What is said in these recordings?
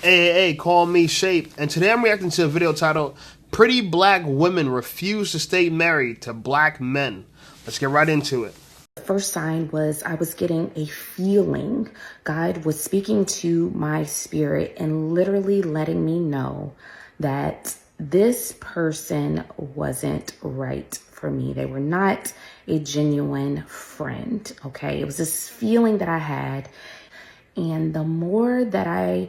Hey, call me Shape, and today I'm reacting to a video titled Pretty Black Women Refuse to Stay Married to Black Men. Let's get right into it. The first sign was I was getting a feeling. God was speaking to my spirit and literally letting me know that this person wasn't right for me. They were not a genuine friend, okay? It was this feeling that I had. And the more that I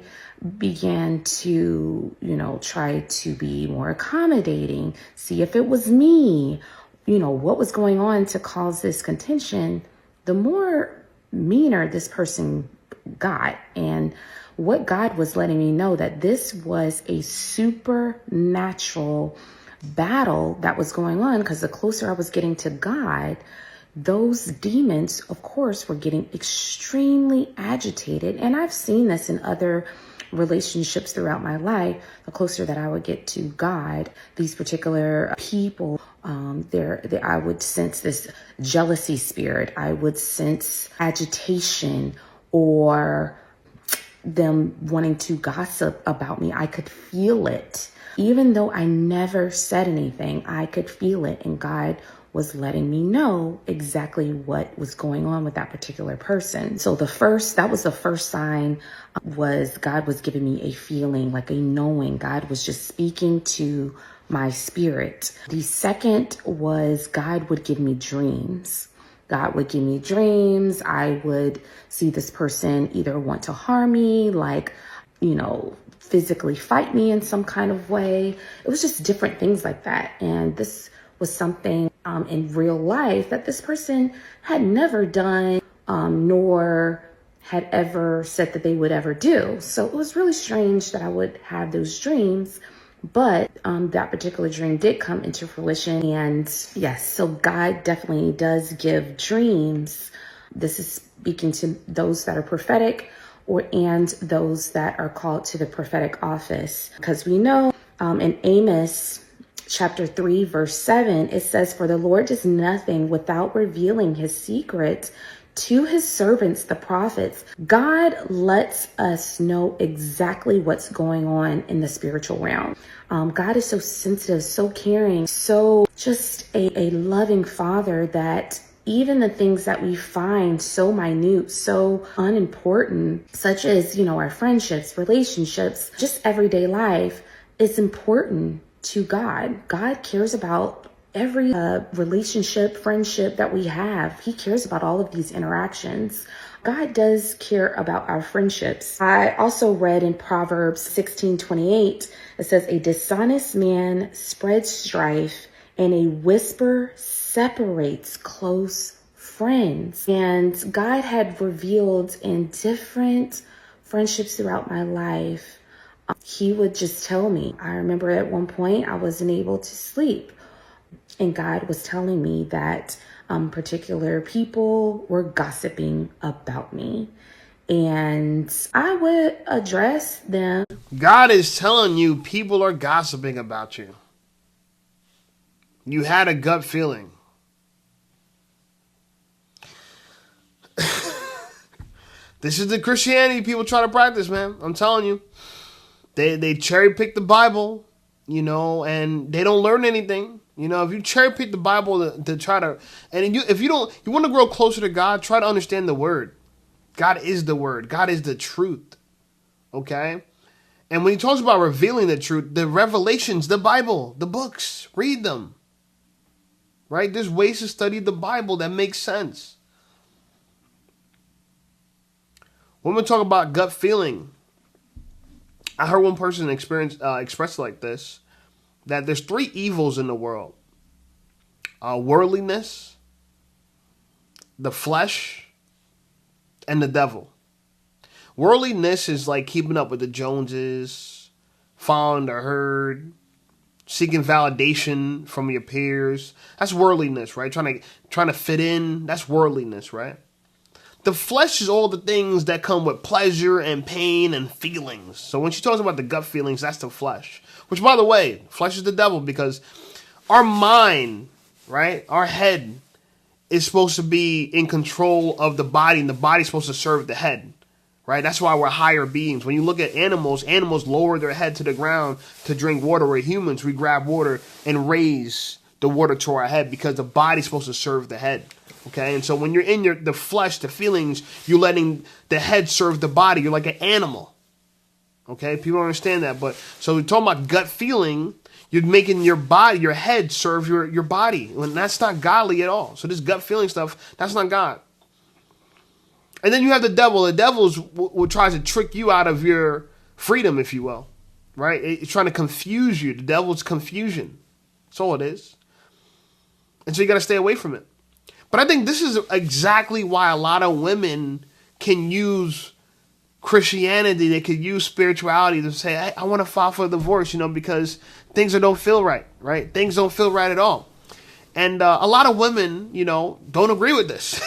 began to, try to be more accommodating, see if it was me, what was going on to cause this contention, the more meaner this person got. And what God was letting me know that this was a supernatural battle that was going on, because the closer I was getting to God, those demons, of course, were getting extremely agitated. And I've seen this in other relationships throughout my life. The closer that I would get to God, these particular people, I would sense this jealousy spirit. I would sense agitation or them wanting to gossip about me. I could feel it. Even though I never said anything, I could feel it. And God was letting me know exactly what was going on with that particular person. So that was the first sign, was God was giving me a feeling, like a knowing. God was just speaking to my spirit. The second was God would give me dreams. God would give me dreams. I would see this person either want to harm me, like, physically fight me in some kind of way. It was just different things like that. And this was something in real life that this person had never done, nor had ever said that they would ever do. So it was really strange that I would have those dreams. But that particular dream did come into fruition. And yes, so God definitely does give dreams. This is speaking to those that are prophetic and those that are called to the prophetic office. Because we know in Amos chapter 3, verse 7, it says, "For the Lord does nothing without revealing his secret to his servants, the prophets." God lets us know exactly what's going on in the spiritual realm. God is so sensitive, so caring, so just a loving father, that even the things that we find so minute, so unimportant, such as, our friendships, relationships, just everyday life, is important to God. God cares about every relationship, friendship that we have. He cares about all of these interactions. God does care about our friendships. I also read in Proverbs 16:28, it says, "A dishonest man spreads strife, and a whisper separates close friends." And God had revealed in different friendships throughout my life, he would just tell me. I remember at one point I wasn't able to sleep, and God was telling me that particular people were gossiping about me, and I would address them. God is telling you people are gossiping about you. You had a gut feeling. This is the Christianity people try to practice, man. I'm telling you. They cherry pick the Bible, and they don't learn anything. If you cherry pick the Bible to try to, and if you want to grow closer to God, try to understand the Word. God is the Word. God is the truth. Okay? And when he talks about revealing the truth, the revelations, the Bible, the books, read them. Right? There's ways to study the Bible that make sense. When we talk about gut feeling, I heard one person express it like this, that there's three evils in the world. Worldliness, the flesh, and the devil. Worldliness is like keeping up with the Joneses, following the herd, seeking validation from your peers. That's worldliness, right? Trying to fit in. That's worldliness, right? The flesh is all the things that come with pleasure and pain and feelings. So when she talks about the gut feelings, that's the flesh. Which, by the way, flesh is the devil, because our mind, right, our head is supposed to be in control of the body, and the body's supposed to serve the head. right? That's why we're higher beings. When you look at animals, animals lower their head to the ground to drink water, where humans, we grab water and raise the water to our head because the body's supposed to serve the head. Okay, and so when you're in the flesh, the feelings, you're letting the head serve the body. You're like an animal. Okay, people don't understand that. But so we're talking about gut feeling. You're making your body, your head serve your body. When that's not godly at all. So this gut feeling stuff, that's not God. And then you have the devil. The devil will try to trick you out of your freedom, if you will. Right? It's trying to confuse you. The devil's confusion. That's all it is. And so you got to stay away from it. But I think this is exactly why a lot of women can use Christianity, they could use spirituality to say, hey, I want to file for a divorce, because things don't feel right, right? Things don't feel right at all. And a lot of women, don't agree with this.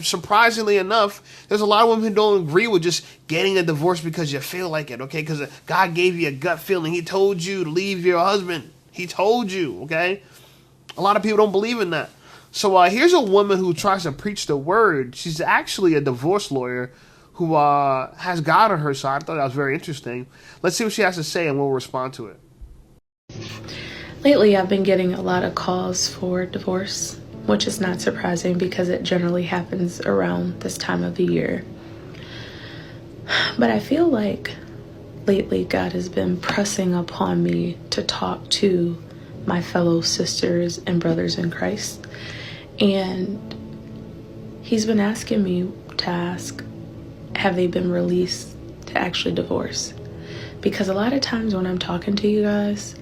Surprisingly enough, there's a lot of women who don't agree with just getting a divorce because you feel like it, okay? Because God gave you a gut feeling. He told you to leave your husband. He told you, okay? A lot of people don't believe in that. So here's a woman who tries to preach the word. She's actually a divorce lawyer who has God on her side. I thought that was very interesting. Let's see what she has to say and we'll respond to it. Lately, I've been getting a lot of calls for divorce, which is not surprising because it generally happens around this time of the year. But I feel like lately God has been pressing upon me to talk to my fellow sisters and brothers in Christ. And he's been asking me to ask, have they been released to actually divorce? Because a lot of times when I'm talking to you guys,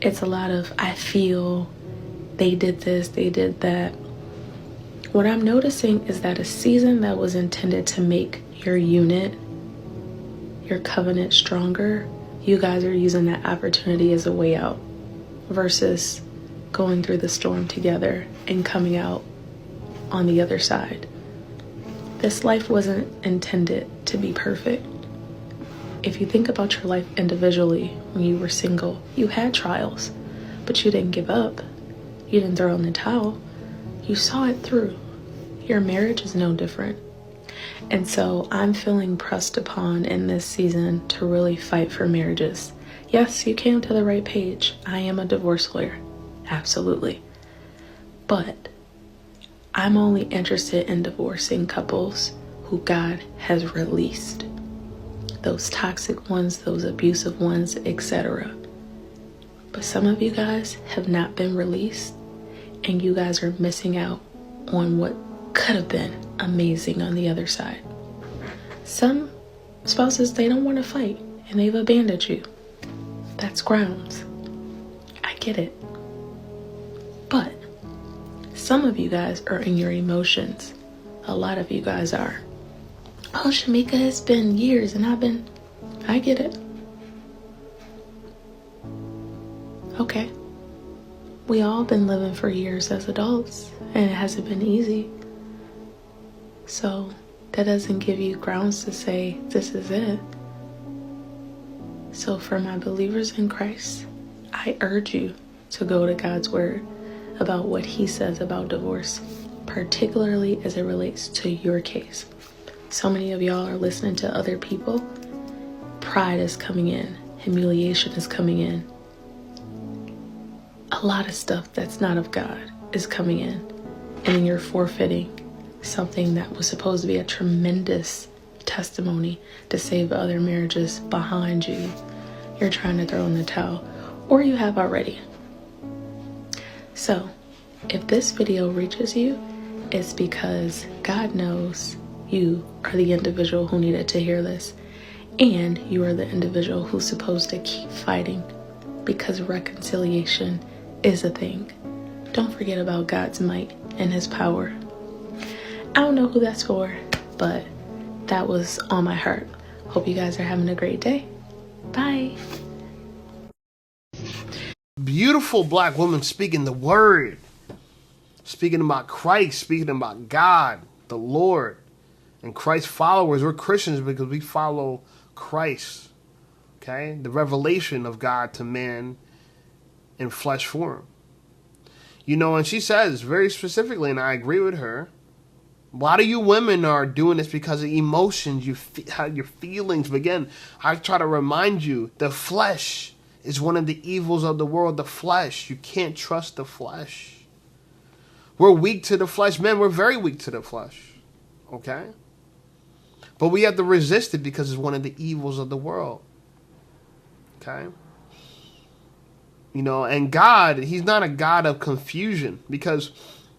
it's a lot of, I feel, they did this, they did that. What I'm noticing is that a season that was intended to make your unit, your covenant stronger, you guys are using that opportunity as a way out versus going through the storm together and coming out on the other side. This life wasn't intended to be perfect. If you think about your life individually, when you were single, you had trials, but you didn't give up. You didn't throw in the towel. You saw it through. Your marriage is no different. And so I'm feeling pressed upon in this season to really fight for marriages. Yes, you came to the right page. I am a divorce lawyer. Absolutely. But I'm only interested in divorcing couples who God has released. Those toxic ones, those abusive ones, etc. But some of you guys have not been released, and you guys are missing out on what could have been amazing on the other side. Some spouses, they don't want to fight, and they've abandoned you. That's grounds. I get it. But some of you guys are in your emotions. A lot of you guys are. Oh, Shamika, it's been years and I get it. Okay. We all been living for years as adults and it hasn't been easy. So that doesn't give you grounds to say this is it. So for my believers in Christ, I urge you to go to God's word about what he says about divorce, particularly as it relates to your case. So many of y'all are listening to other people. Pride is coming in. Humiliation is coming in. A lot of stuff that's not of God is coming in. And then you're forfeiting something that was supposed to be a tremendous testimony to save other marriages behind you. You're trying to throw in the towel, or you have already. So, if this video reaches you, it's because God knows you are the individual who needed to hear this, and you are the individual who's supposed to keep fighting because reconciliation is a thing. Don't forget about God's might and his power. I don't know who that's for, but that was on my heart. Hope you guys are having a great day. Bye. Beautiful black woman speaking the word, speaking about Christ, speaking about God, the Lord, and Christ followers. We're Christians because we follow Christ, okay? The revelation of God to man in flesh form. And she says very specifically, and I agree with her, A lot of you women are doing this because of emotions, your feelings. But again, I try to remind you, the flesh is one of the evils of the world. The flesh. You can't trust the flesh. We're weak to the flesh. Men, we're very weak to the flesh. Okay? But we have to resist it because it's one of the evils of the world. Okay? You know, and God, he's not a God of confusion, because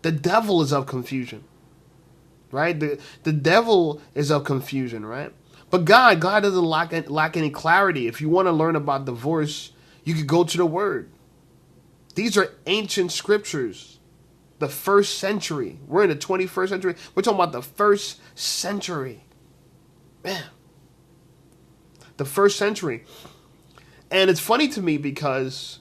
the devil is of confusion. Right? The devil is of confusion, right? But God doesn't lack any clarity. If you want to learn about divorce, you could go to the Word. These are ancient scriptures. The first century. We're in the 21st century. We're talking about the first century. Man. The first century. And it's funny to me because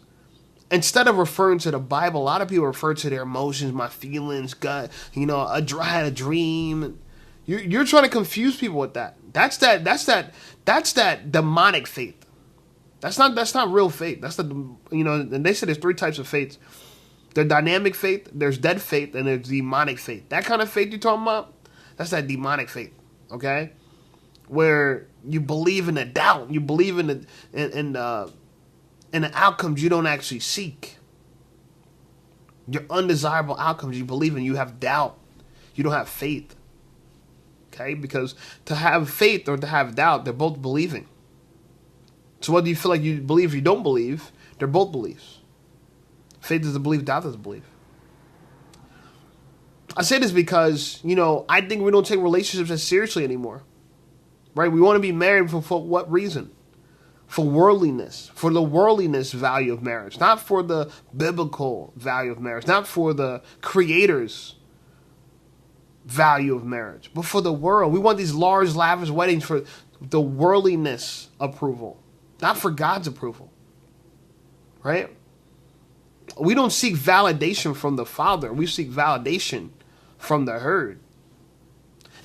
instead of referring to the Bible, a lot of people refer to their emotions, my feelings, God, you know, I had a dream. You're trying to confuse people with that. That's that demonic faith. That's not real faith. That's and they say there's 3 types of faith. There's dynamic faith, there's dead faith, and there's demonic faith. That kind of faith you're talking about, that's that demonic faith, okay? Where you believe in the doubt, you believe in the outcomes you don't actually seek. Your undesirable outcomes you believe in, you have doubt. You don't have faith. Okay? Because to have faith or to have doubt, they're both believing. So whether you feel like you believe or you don't believe, they're both beliefs. Faith is a belief, doubt is a belief. I say this because, I think we don't take relationships as seriously anymore. Right? We want to be married for what reason? For worldliness, for the worldliness value of marriage, not for the biblical value of marriage, not for the Creator's value of marriage, but for the world. We want these large, lavish weddings for the worldliness approval, not for God's approval. Right? We don't seek validation from the Father. We seek validation from the herd.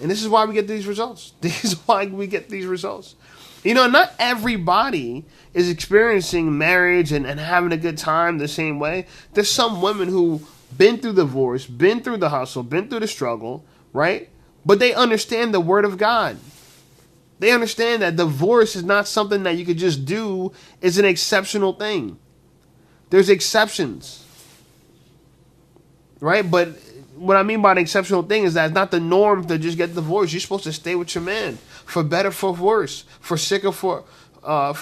And this is why we get these results. This is why we get these results. Not everybody is experiencing marriage and having a good time the same way. There's some women who been through divorce, been through the hustle, been through the struggle, right? But they understand the Word of God. They understand that divorce is not something that you could just do. It's an exceptional thing. There's exceptions, right? But what I mean by an exceptional thing is that it's not the norm to just get divorced. You're supposed to stay with your man, for better, for worse, for sick or for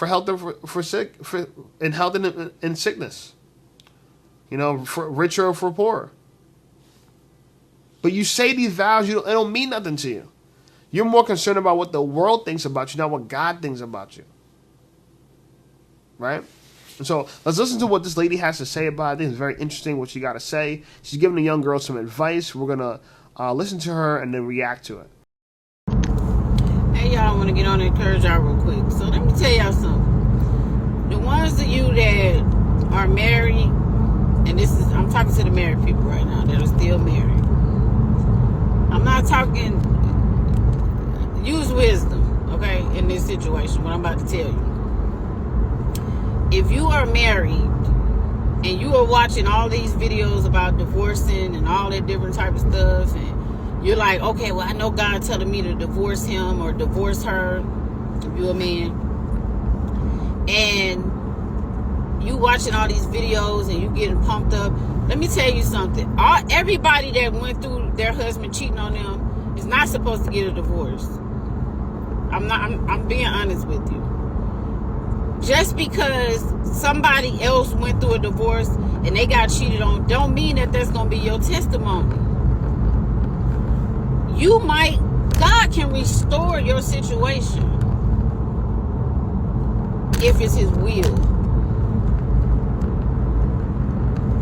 health or for sick, in health and in sickness. For richer or for poor. But you say these vows, it don't mean nothing to you. You're more concerned about what the world thinks about you, not what God thinks about you. Right? And so let's listen to what this lady has to say about it. I think it's very interesting what she got to say. She's giving a young girl some advice. We're going to listen to her and then react to it. Hey, y'all, I want to get on and encourage y'all real quick. So let me tell y'all something. The ones of you that are married, and I'm talking to the married people right now that are still married. I'm not talking, use wisdom, okay, in this situation, what I'm about to tell you. If you are married and you are watching all these videos about divorcing and all that different type of stuff, and you're like, okay, well, I know God telling me to divorce him or divorce her, if you're a man, and you watching all these videos and you getting pumped up, let me tell you something. Everybody that went through their husband cheating on them is not supposed to get a divorce. I'm being honest with you. Just because somebody else went through a divorce and they got cheated on, don't mean that that's going to be your testimony. God can restore your situation if it's his will.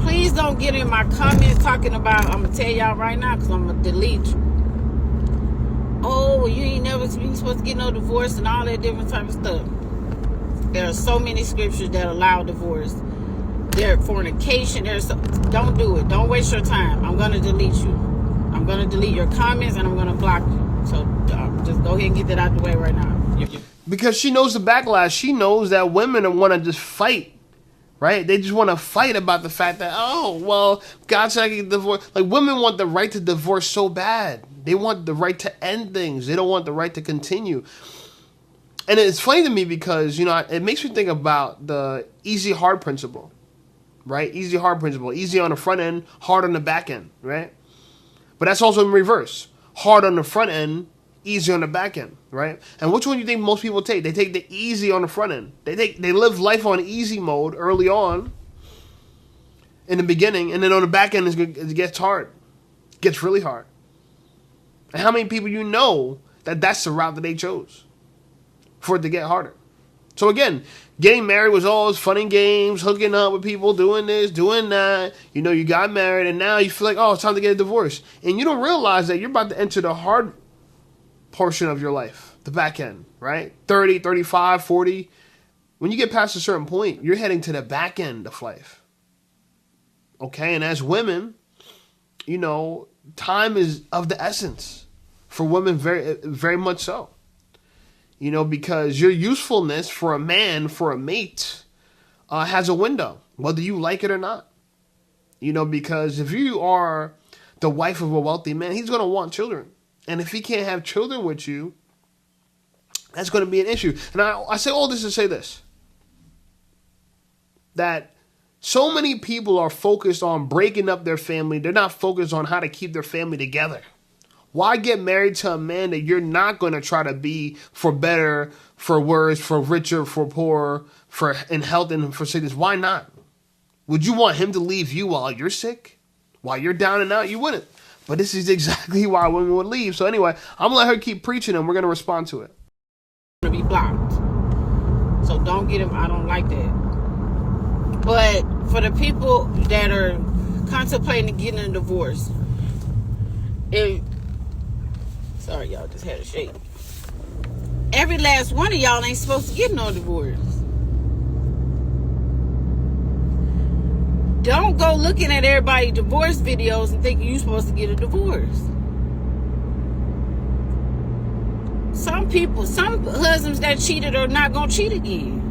Please don't get in my comments talking about, I'm going to tell y'all right now because I'm going to delete you. Oh, you ain't never supposed to get no divorce and all that different type of stuff. There are so many scriptures that allow divorce. There fornication. Don't do it. Don't waste your time. I'm going to delete you. I'm going to delete your comments and I'm going to block you. So just go ahead and get that out the way right now. Because she knows the backlash. She knows that women want to just fight. Right? They just want to fight about the fact that, God said I can divorce. Like, women want the right to divorce so bad. They want the right to end things. They don't want the right to continue. And it's funny to me because, it makes me think about the easy hard principle, right? Easy hard principle. Easy on the front end, hard on the back end, right? But that's also in reverse. Hard on the front end, easy on the back end, right? And which one do you think most people take? They take the easy on the front end. They live life on easy mode early on in the beginning, and then on the back end it gets hard. It gets really hard. And how many people that's the route that they chose for it to get harder? So again, getting married was always fun and games, hooking up with people, doing this, doing that. You got married, and now you feel like, it's time to get a divorce. And you don't realize that you're about to enter the hard portion of your life, the back end, right? 30, 35, 40. When you get past a certain point, you're heading to the back end of life. Okay? And as women, time is of the essence for women, very, very much so. Because your usefulness for a man, for a mate, has a window, whether you like it or not. Because if you are the wife of a wealthy man, he's going to want children. And if he can't have children with you, that's going to be an issue. And I say all this to say this. That so many people are focused on breaking up their family. They're not focused on how to keep their family together. Why get married to a man that you're not going to try to be for better, for worse, for richer, for poorer, for in health and for sickness? Why not? Would you want him to leave you while you're sick? While you're down and out? You wouldn't. But this is exactly why women would leave. So anyway, I'm going to let her keep preaching and we're going to respond to it. To be blocked. So don't get him. I don't like that. But for the people that are contemplating getting a divorce, sorry, y'all just had a shake. Every last one of y'all ain't supposed to get no divorce. Don't go looking at everybody's divorce videos and thinking you're supposed to get a divorce. Some husbands that cheated are not going to cheat again.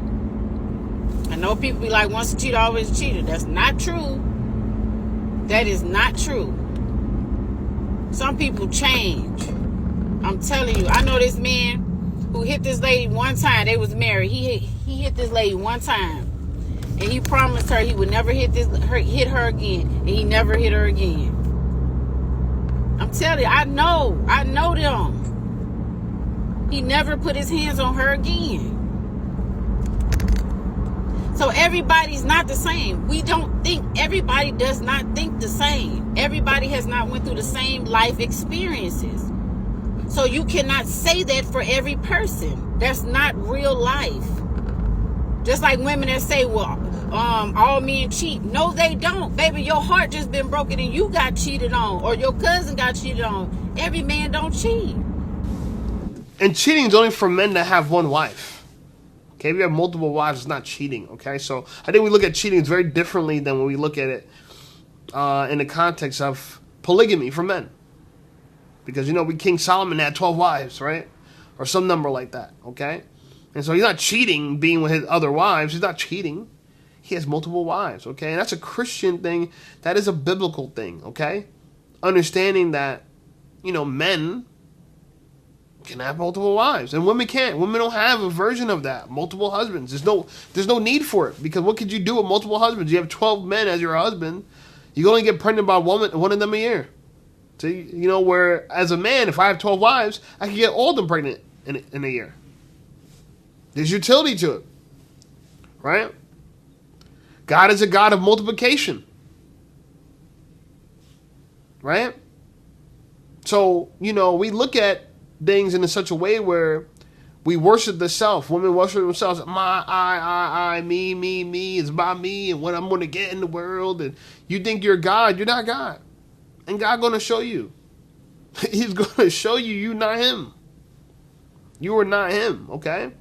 I know people be like, once a cheater, always a cheater. That's not true. That is not true. Some people change. I'm telling you. I know this man who hit this lady one time. They was married. He hit this lady one time. And he promised her he would never hit her again. And he never hit her again. I'm telling you, I know them. He never put his hands on her again. So everybody's not the same. Everybody does not think the same. Everybody has not went through the same life experiences. So you cannot say that for every person. That's not real life. Just like women that say, well, all men cheat. No, they don't. Baby, your heart just been broken and you got cheated on. Or your cousin got cheated on. Every man don't cheat. And cheating is only for men that have one wife. Okay, if you have multiple wives, it's not cheating. Okay, so I think we look at cheating very differently than when we look at it in the context of polygamy for men. Because, King Solomon had 12 wives, right? Or some number like that, okay? And so he's not cheating being with his other wives. He's not cheating. He has multiple wives, okay? And that's a Christian thing. That is a biblical thing, okay? Understanding that, men can have multiple wives. And women can't. Women don't have a version of that. Multiple husbands. There's no need for it. Because what could you do with multiple husbands? You have 12 men as your husband. You can only get pregnant by one of them a year. So, where as a man, if I have 12 wives, I can get all of them pregnant in a year. There's utility to it. Right? God is a God of multiplication. Right? So, we look at things in such a way where we worship the self. Women worship themselves. I, me. It's about me and what I'm going to get in the world. And you think you're God. You're not God. And God's going to show you. He's going to show you you're not him. You are not him, okay?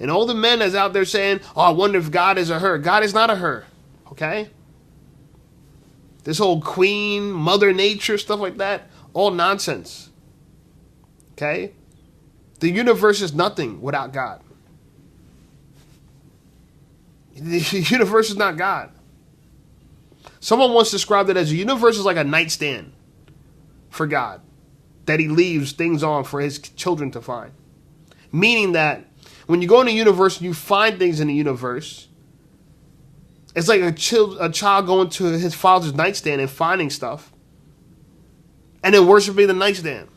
And all the men that's out there saying, I wonder if God is a her. God is not a her, okay? This whole queen, mother nature, stuff like that, all nonsense. Okay? The universe is nothing without God. The universe is not God. Someone once described it as the universe is like a nightstand for God. that he leaves things on for his children to find. Meaning that when you go in the universe and you find things in the universe, it's like a child going to his father's nightstand and finding stuff. And then worshiping the nightstand.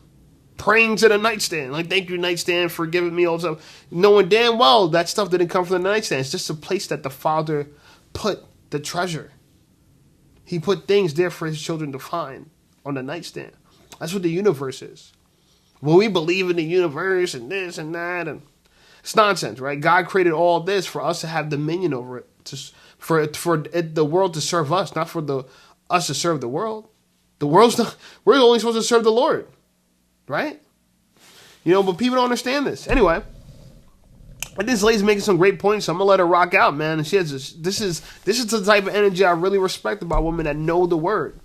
Praying to the nightstand. Like, thank you, nightstand, for giving me all this stuff. Knowing damn well that stuff didn't come from the nightstand. It's just a place that the father put the treasure. He put things there for his children to find on the nightstand. That's what the universe is. Well, we believe in the universe and this and that, and it's nonsense, right? God created all this for us to have dominion over it, for the world to serve us, not for us to serve the world. We're only supposed to serve the Lord, right? But people don't understand this. Anyway, but this lady's making some great points, so I'm gonna let her rock out, man. And she has this is the type of energy I really respect about women that know the word.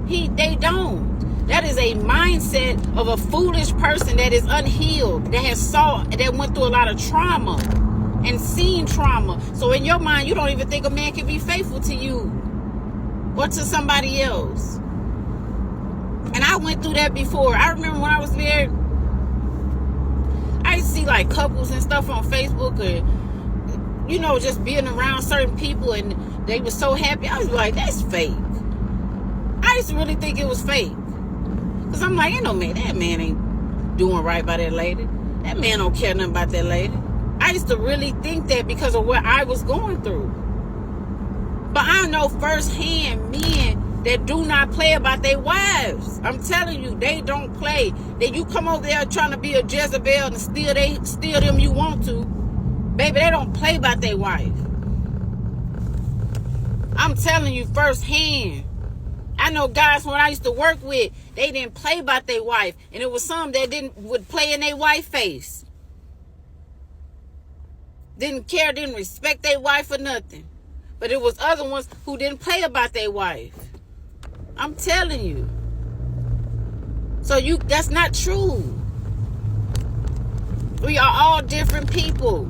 They don't. That is a mindset of a foolish person that is unhealed, that went through a lot of trauma and seen trauma. So in your mind, you don't even think a man can be faithful to you or to somebody else. And I went through that before. I remember when I was married, I used to see like couples and stuff on Facebook, and just being around certain people, and they were so happy. I was like, that's fake. I used to really think it was fake. Because I'm like, that man ain't doing right by that lady. That man don't care nothing about that lady. I used to really think that because of what I was going through. But I know firsthand men that do not play about their wives. I'm telling you, they don't play. That you come over there trying to be a Jezebel and steal them you want to. Baby, they don't play about their wife. I'm telling you firsthand. I know guys when I used to work with, they didn't play about their wife. And it was some that would play in their wife face. Didn't care, didn't respect their wife or nothing. But it was other ones who didn't play about their wife. I'm telling you. So that's not true. We are all different people.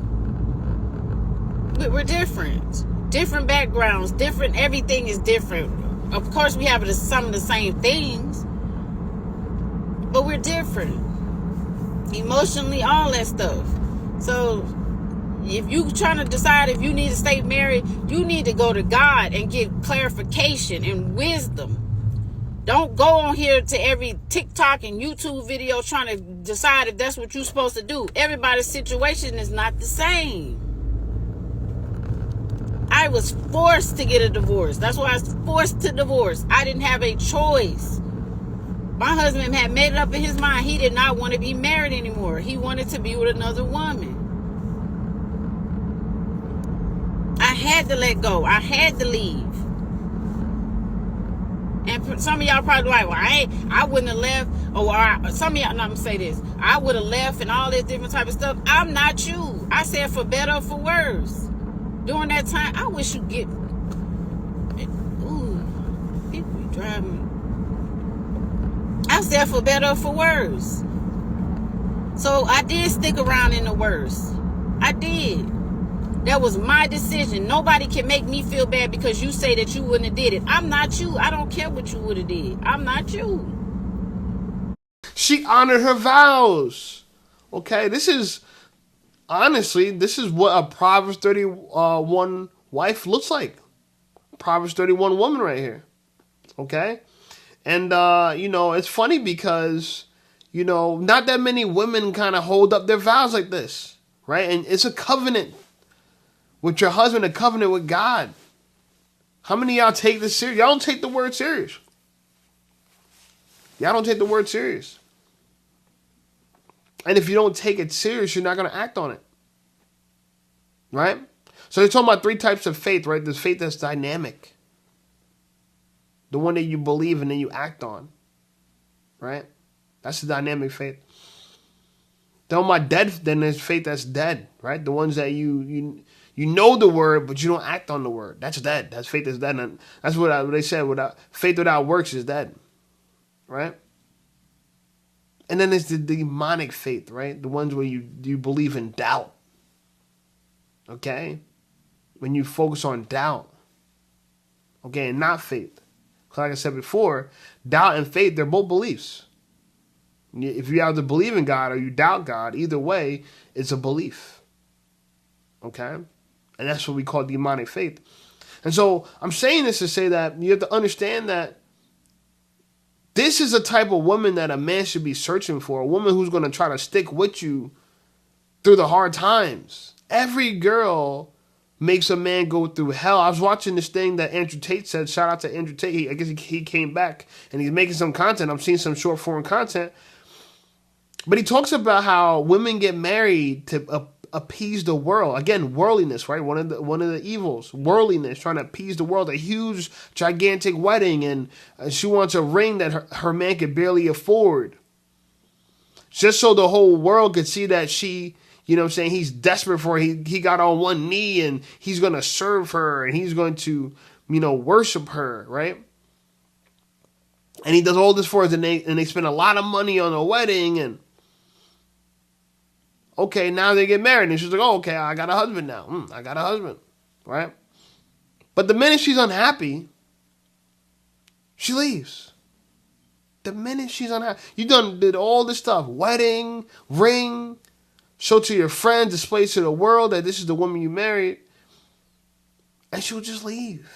We're different. Different backgrounds, different, everything is different. Of course, we have some of the same things, but we're different. Emotionally, all that stuff. So, if you trying to decide if you need to stay married, you need to go to God and get clarification and wisdom. Don't go on here to every TikTok and YouTube video trying to decide if that's what you're supposed to do. Everybody's situation is not the same. I was forced to get a divorce. That's why I was forced to divorce. I didn't have a choice. My husband had made it up in his mind. He did not want to be married anymore. He wanted to be with another woman. I had to let go. I had to leave. And some of y'all probably like, well, I wouldn't have left. Some of y'all, no, I'm going to say this. I would have left and all this different type of stuff. I'm not you. I said for better or for worse. During that time, I wish you get... Ooh, people be driving. I said for better or for worse. So I did stick around in the worst. I did. That was my decision. Nobody can make me feel bad because you say that you wouldn't have did it. I'm not you. I don't care what you would have did. I'm not you. She honored her vows. Okay, honestly, this is what a Proverbs 31 wife looks like. Proverbs 31 woman right here. Okay? And, it's funny because, not that many women kind of hold up their vows like this. Right? And it's a covenant with your husband, a covenant with God. How many of y'all take this serious? Y'all don't take the word serious. Y'all don't take the word serious. And if you don't take it serious, you're not going to act on it. Right? So they're talking about 3 types of faith, right? There's faith that's dynamic. The one that you believe and then you act on. Right? That's the dynamic faith. Then there's faith that's dead, right? The ones that you know the word, but you don't act on the word. That's dead. That's faith that's dead. And that's what they said. Faith without works is dead. Right? And then there's the demonic faith, right? The ones where you believe in doubt. Okay? When you focus on doubt. Okay, and not faith. Like I said before, doubt and faith, they're both beliefs. If you have to believe in God or you doubt God, either way, it's a belief. Okay? And that's what we call demonic faith. And so I'm saying this to say that you have to understand that this is a type of woman that a man should be searching for. A woman who's going to try to stick with you through the hard times. Every girl makes a man go through hell. I was watching this thing that Andrew Tate said. Shout out to Andrew Tate. I guess he came back and he's making some content. I'm seeing some short form content. But he talks about how women get married to appease the world. Again, worldliness, right? One of the evils, worldliness, trying to appease the world. A huge, gigantic wedding, and she wants a ring that her man could barely afford, just so the whole world could see that she, you know what I'm saying, he's desperate for her. He got on one knee and he's going to serve her and he's going to, you know, worship her, right? And he does all this for us, and they spend a lot of money on a wedding, and okay, now they get married, and she's like, oh, okay, I got a husband now. I got a husband, right? But the minute she's unhappy, she leaves. The minute she's unhappy. You did all this stuff, wedding, ring, show to your friends, display to the world that this is the woman you married, and she'll just leave.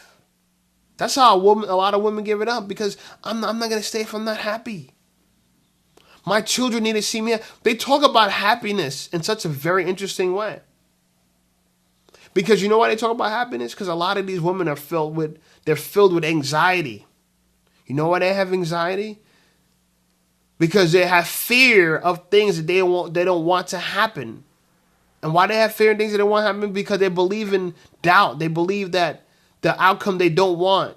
That's how a lot of women give it up, because I'm not going to stay if I'm not happy. My children need to see me. They talk about happiness in such a very interesting way. Because you know why they talk about happiness? Because a lot of these women are filled with anxiety. You know why they have anxiety? Because they have fear of things that they don't want to happen. And why they have fear of things that they don't want to happen? Because they believe in doubt. They believe that the outcome they don't want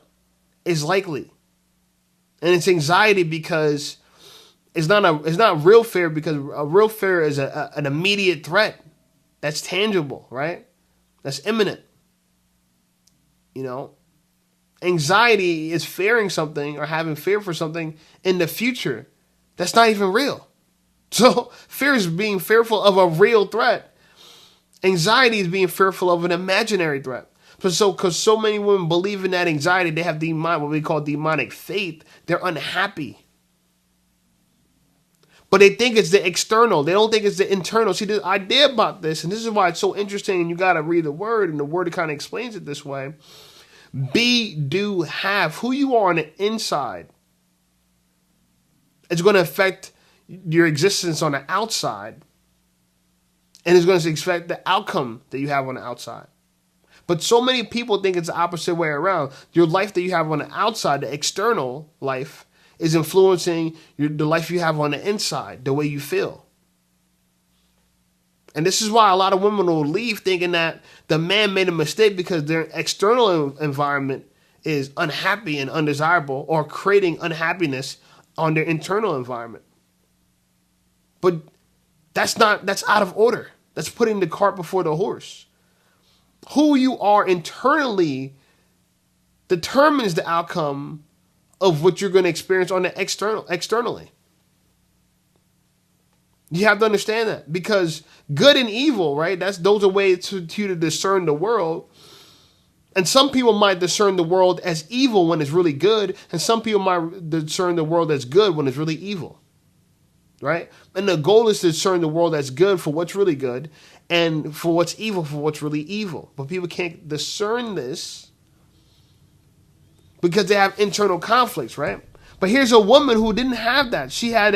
is likely. And it's anxiety because it's not real fear, because a real fear is an immediate threat that's tangible, right? That's imminent. You know, anxiety is fearing something or having fear for something in the future that's not even real. So fear is being fearful of a real threat. Anxiety is being fearful of an imaginary threat. Because so many women believe in that anxiety, they have what we call demonic faith. They're unhappy. But they think it's the external. They don't think it's the internal. See, the idea about this, and this is why it's so interesting, and you got to read the word, and the word kind of explains it this way. Be, do, have. Who you are on the inside is going to affect your existence on the outside, and it's going to affect the outcome that you have on the outside. But so many people think it's the opposite way around. Your life that you have on the outside, the external life, is influencing the life you have on the inside, the way you feel. And this is why a lot of women will leave thinking that the man made a mistake because their external environment is unhappy and undesirable, or creating unhappiness on their internal environment. But that's out of order. That's putting the cart before the horse. Who you are internally determines the outcome of what you're going to experience on the externally. You have to understand that, because good and evil, right? Those are ways to you to discern the world. And some people might discern the world as evil when it's really good, and some people might discern the world as good when it's really evil, right? And the goal is to discern the world as good for what's really good, and for what's evil for what's really evil. But people can't discern this because they have internal conflicts, right? But here's a woman who didn't have that. She had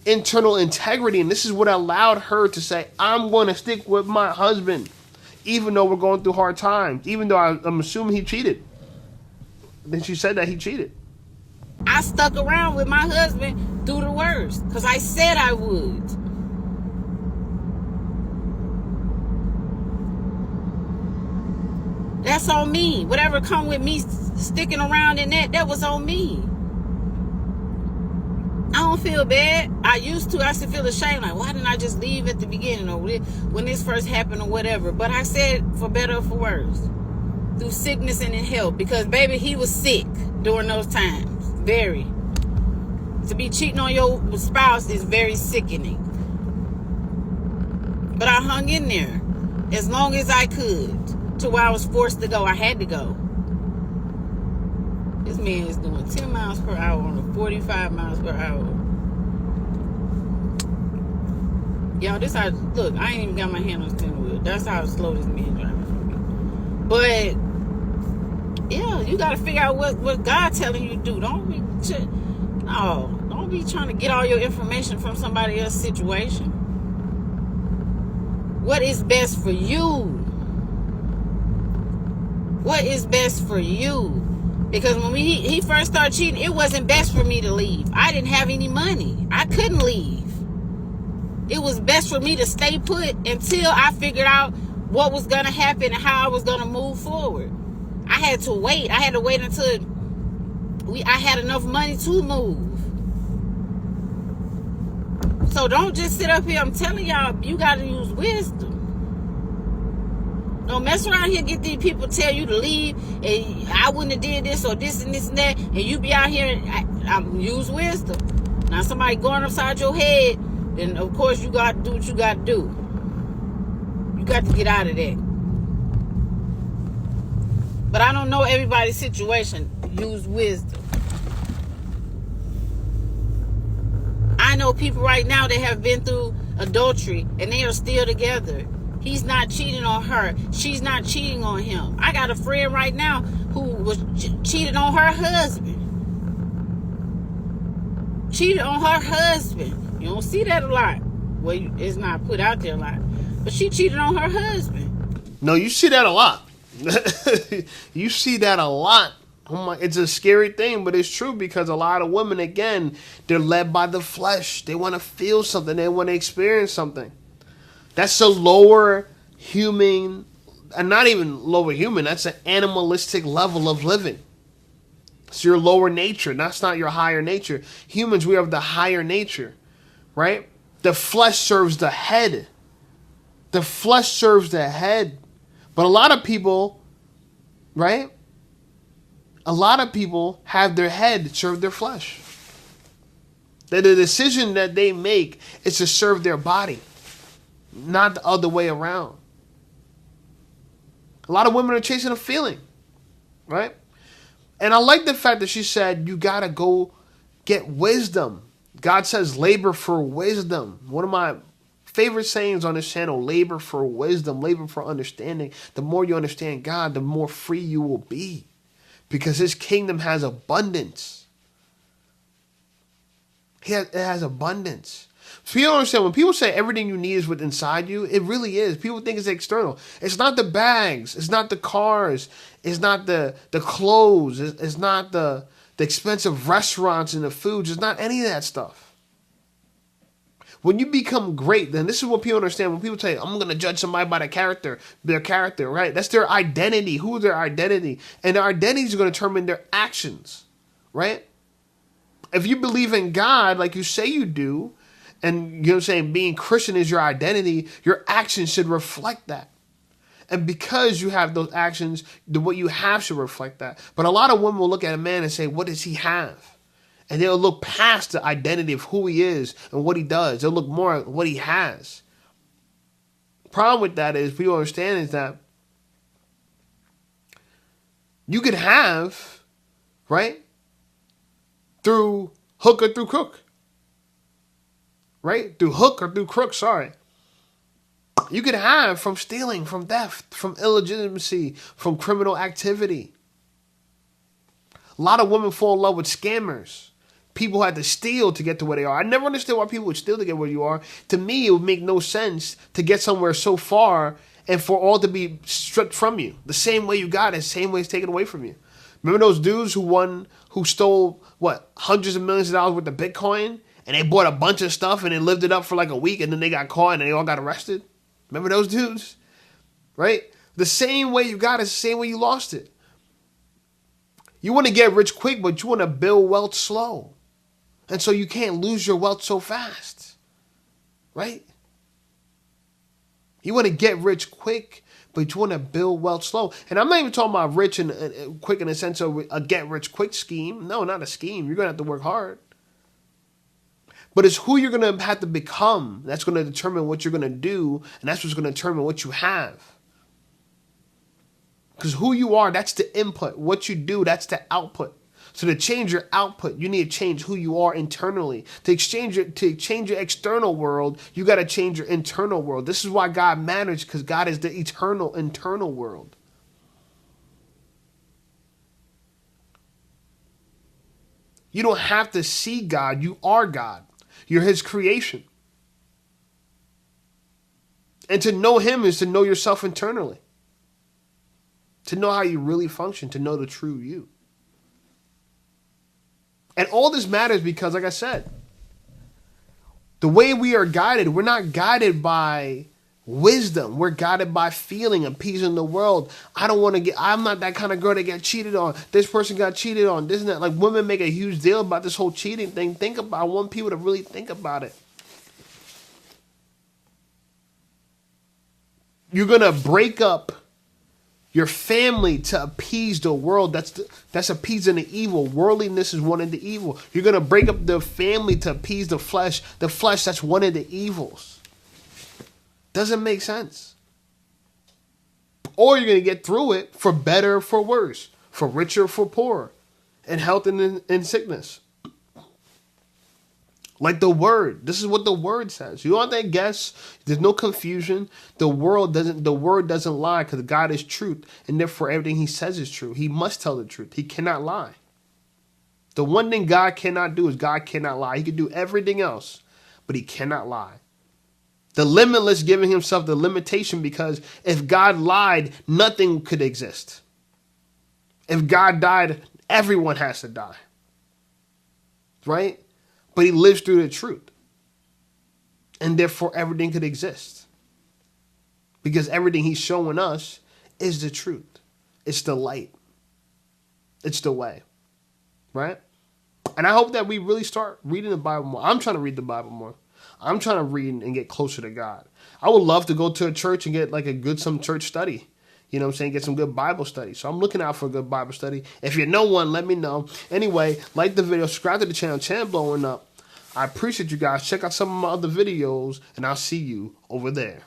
internal integrity, and this is what allowed her to say, I'm going to stick with my husband, even though we're going through hard times, even though I'm assuming he cheated. Then she said that he cheated. I stuck around with my husband through the worst because I said I would. That's on me. Whatever come with me sticking around in that was on me. I don't feel bad. I used to. I used to feel ashamed. Like, why didn't I just leave at the beginning or when this first happened or whatever? But I said, for better or for worse, through sickness and in health. Because, baby, he was sick during those times. Very. To be cheating on your spouse is very sickening. But I hung in there as long as I could. To where I was forced to go. I had to go. This man is doing 10 miles per hour on a 45 miles per hour Y'all, this how, look, I ain't even got my hand on the steering wheel. That's how slow this man driving for me. But, yeah, you got to figure out what God telling you to do. Don't be trying to get all your information from somebody else's situation. What is best for you? What is best for you? Because when he first started cheating, it wasn't best for me to leave. I didn't have any money. I couldn't leave. It was best for me to stay put until I figured out what was going to happen and how I was going to move forward. I had to wait. I had to wait until I had enough money to move. So don't just sit up here. I'm telling y'all, you got to use wisdom. Don't mess around here and get these people tell you to leave and I wouldn't have did this or this and this and that, and you be out here and use wisdom. Now somebody going upside your head, then of course you got to do what you got to do. You got to get out of that. But I don't know everybody's situation. Use wisdom. I know people right now that have been through adultery and they are still together. He's not cheating on her. She's not cheating on him. I got a friend right now who was cheated on her husband. Cheated on her husband. You don't see that a lot. Well, it's not put out there a lot. But she cheated on her husband. No, you see that a lot. You see that a lot. Oh my, it's a scary thing, but it's true because a lot of women, again, they're led by the flesh. They want to feel something. They want to experience something. That's a lower human, and not even lower human, that's an animalistic level of living. It's your lower nature. That's not your higher nature. Humans, we have the higher nature, right? The flesh serves the head. The flesh serves the head. But a lot of people, right? A lot of people have their head serve their flesh. That the decision that they make is to serve their body, not the other way around. A lot of women are chasing a feeling, right? And I like the fact that she said, you got to go get wisdom. God says labor for wisdom. One of my favorite sayings on this channel, labor for wisdom, labor for understanding. The more you understand God, the more free you will be. Because his kingdom has abundance. It has abundance. So you don't understand, when people say everything you need is within inside you, it really is. People think it's external. It's not the bags. It's not the cars. It's not the clothes. It's not the expensive restaurants and the foods. It's not any of that stuff. When you become great, then this is what people understand. When people say, I'm going to judge somebody by their character, right? That's their identity. Who is their identity? And their identity is going to determine their actions, right? If you believe in God like you say you do, and you know what I'm saying, being Christian is your identity, your actions should reflect that. And because you have those actions, what you have should reflect that. But a lot of women will look at a man and say, what does he have? And they'll look past the identity of who he is and what he does. They'll look more at what he has. Problem with that is, people understand is that you could have, right, through hook or through crook. Right? Through hook or through crook, sorry. You could have from stealing, from theft, from illegitimacy, from criminal activity. A lot of women fall in love with scammers. People had to steal to get to where they are. I never understood why people would steal to get where you are. To me, it would make no sense to get somewhere so far and for all to be stripped from you. The same way you got it, the same way it's taken away from you. Remember those dudes who stole, hundreds of millions of dollars worth of Bitcoin? And they bought a bunch of stuff and they lived it up for like a week and then they got caught and they all got arrested. Remember those dudes? Right? The same way you got it is the same way you lost it. You want to get rich quick, but you want to build wealth slow. And so you can't lose your wealth so fast. Right? You want to get rich quick, but you want to build wealth slow. And I'm not even talking about rich and quick in the sense of a get rich quick scheme. No, not a scheme. You're going to have to work hard. But it's who you're going to have to become that's going to determine what you're going to do, and that's what's going to determine what you have. Because who you are, that's the input. What you do, that's the output. So to change your output, you need to change who you are internally. To change your external world, you got to change your internal world. This is why God matters, because God is the eternal internal world. You don't have to see God. You are God. You're his creation. And to know him is to know yourself internally. To know how you really function, to know the true you. And all this matters because, like I said, the way we are guided, we're not guided by wisdom. We're guided by feeling and peace in the world. I'm not that kind of girl that got cheated on. This person got cheated on. This and that. Like, women make a huge deal about this whole cheating thing. I want people to really think about it. You're going to break up your family to appease the world. That's appeasing the evil. Worldliness is one of the evil. You're going to break up the family to appease the flesh. The flesh, that's one of the evils. Doesn't make sense. Or you're going to get through it for better or for worse. For richer or for poorer. In health and in sickness. Like the word. This is what the word says. You want that guess? There's no confusion. The word doesn't lie because God is truth. And therefore everything he says is true. He must tell the truth. He cannot lie. The one thing God cannot do is God cannot lie. He can do everything else, but he cannot lie. The limitless giving himself the limitation, because if God lied, nothing could exist. If God died, everyone has to die. Right? But he lives through the truth. And therefore everything could exist. Because everything he's showing us is the truth. It's the light. It's the way. Right? And I hope that we really start reading the Bible more. I'm trying to read the Bible more. I'm trying to read and get closer to God. I would love to go to a church and get like some church study. You know what I'm saying? Get some good Bible study. So I'm looking out for a good Bible study. If you know one, let me know. Anyway, like the video, subscribe to the channel blowing up. I appreciate you guys. Check out some of my other videos, and I'll see you over there.